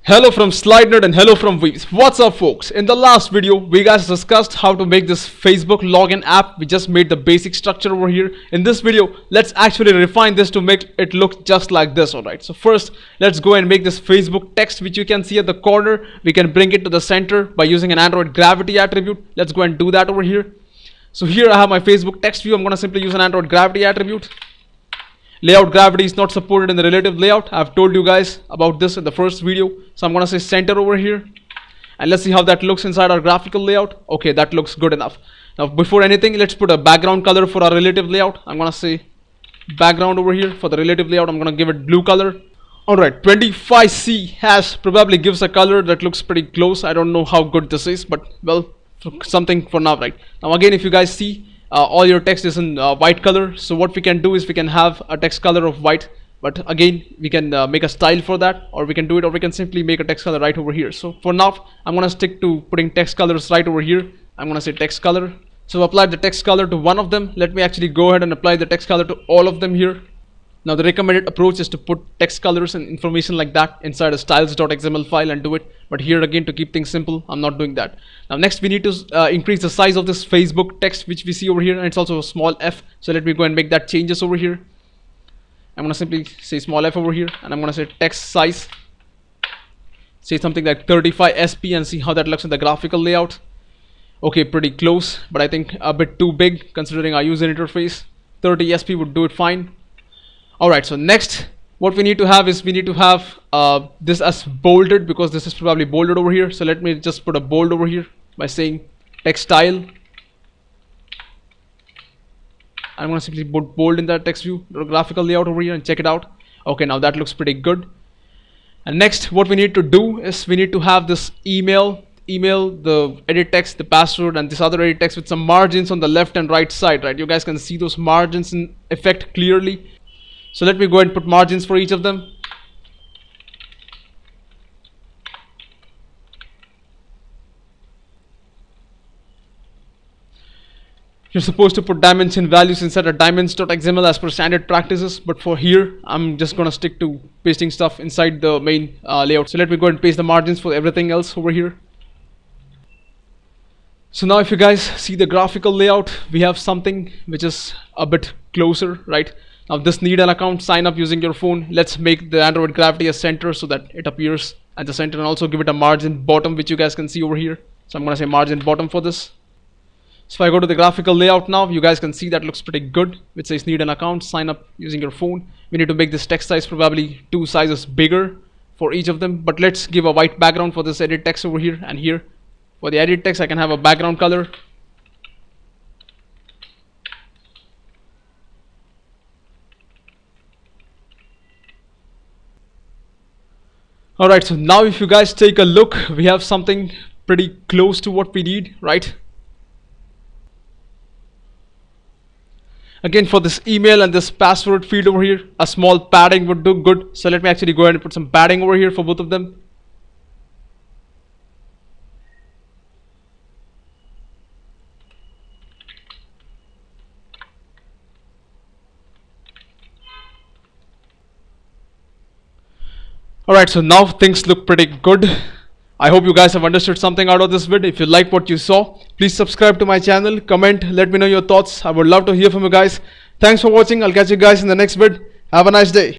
Hello from slidenerd and hello from Weaves. What's up folks? In the last video we guys discussed how to make this Facebook login app. We just made the basic structure over here. In this video let's actually refine this to make it look just like this. Alright, so first let's go and make this Facebook text which you can see at the corner. We can bring it to the center by using an Android gravity attribute. Let's go and do that over here. So here I have my Facebook text view. I'm gonna simply use an Android gravity attribute. Layout gravity is not supported in the relative layout. I've told you guys about this in the first video. So I'm gonna say center over here, and let's see how that looks inside our graphical layout. Okay, that looks good enough. Now before anything, let's put a background color for our relative layout. I'm gonna say background over here. For the relative layout, I'm gonna give it blue color. Alright, 25C hash probably gives a color that looks pretty close. I don't know how good this is, but well, something for now, right? Now again, if you guys see, all your text is in white color. So what we can do is we can have a text color of white, but again we can make a style for that, or we can do it, or we can simply make a text color right over here. So for now I'm gonna stick to putting text colors right over here. I'm gonna say text color. So apply the text color to one of them. Let me actually go ahead and apply the text color to all of them here. Now the recommended approach is to put text colors and information like that inside a styles.xml file and do it. But here again, to keep things simple, I'm not doing that. Now next we need to increase the size of this Facebook text which we see over here, and it's also a small f. So let me go and make that changes over here. I'm gonna simply say small f over here, and I'm gonna say text size. Say something like 35 SP and see how that looks in the graphical layout. Okay, pretty close, but I think a bit too big considering our user interface. 30 SP would do it fine. Alright, so next what we need to have is we need to have this as bolded, because this is probably bolded over here. So let me just put a bold over here by saying text style. I'm going to simply put bold in that text view, the graphical layout over here, and check it out. Okay, now that looks pretty good. And next what we need to do is we need to have this email, the edit text, the password, and this other edit text with some margins on the left and right side, right? You guys can see those margins in effect clearly. So let me go ahead and put margins for each of them. You're supposed to put dimension values inside a dimensions.xml as per standard practices, but for here I'm just gonna stick to pasting stuff inside the main layout. So let me go ahead and paste the margins for everything else over here. So now if you guys see the graphical layout, we have something which is a bit closer, right? Now this need an account, sign up using your phone. Let's make the Android gravity a center so that it appears at the center, and also give it a margin bottom which you guys can see over here. So I'm gonna say margin bottom for this. So if I go to the graphical layout now, you guys can see that looks pretty good, which says need an account, sign up using your phone. We need to make this text size probably 2 sizes bigger for each of them, but let's give a white background for this edit text over here. And here for the edit text I can have a background color. Alright, so now if you guys take a look, we have something pretty close to what we need, right? Again, for this email and this password field over here, a small padding would do good. So let me actually go ahead and put some padding over here for both of them. Alright, so now things look pretty good. I hope you guys have understood something out of this vid. If you like what you saw, please subscribe to my channel, comment, let me know your thoughts. I would love to hear from you guys. Thanks for watching. I'll catch you guys in the next vid. Have a nice day.